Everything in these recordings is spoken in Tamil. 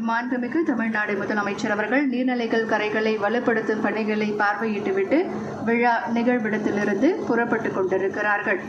மாண்புமிகு தமிழ்நாடு முதலமைச்சர் அவர்கள் நீர்நிலைகள் கரைகளை வலுப்படுத்தும் பணிகளை பார்வையிட்டுவிட்டு விழா நிகழ்விடத்திலிருந்து புறப்பட்டுக் கொண்டிருக்கிறார்கள்.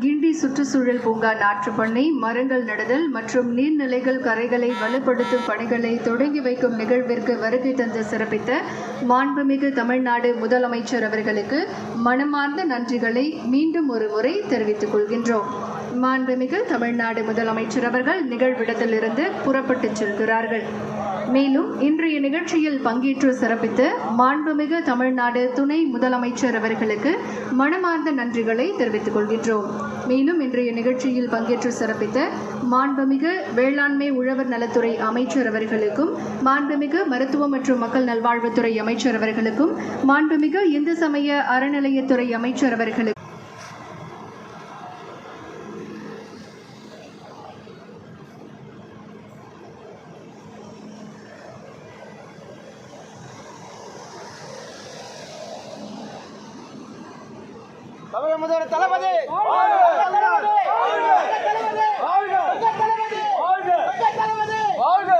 கிண்டி சுற்றுச்சூழல் பூங்கா நாற்றுப்பண்ணை, மரங்கள் நடுதல் மற்றும் நீர்நிலைகள் கரைகளை வலுப்படுத்தும் பணிகளை தொடங்கி வைக்கும் நிகழ்விற்கு வருகை தந்து சிறப்பித்த மாண்புமிகு தமிழ்நாடு முதலமைச்சர் அவர்களுக்கு மனமார்ந்த நன்றிகளை மீண்டும் ஒரு முறை தெரிவித்துக் கொள்கின்றோம். மாண்புமிகு தமிழ்நாடு முதலமைச்சர் அவர்கள் நிகழ்விடத்திலிருந்து புறப்பட்டுச் செல்கிறார்கள். மேலும் இன்றைய நிகழ்ச்சியில் பங்கேற்று சிறப்பித்த மாண்புமிகு தமிழ்நாடு துணை முதலமைச்சர் அவர்களுக்கு மனமார்ந்த நன்றிகளை தெரிவித்துக் கொள்கின்றோம். மேலும் இன்றைய நிகழ்ச்சியில் பங்கேற்று சிறப்பித்த மாண்புமிகு வேளாண்மை உழவர் நலத்துறை அமைச்சர் அவர்களுக்கும், மாண்புமிகு மருத்துவ மற்றும் மக்கள் நல்வாழ்வுத்துறை அமைச்சர் அவர்களுக்கும், மாண்புமிகு இந்து சமய அறநிலையத்துறை அமைச்சர் அவர்களுக்கும் தமிழக முதல்வர் தளபதி வாழ்க.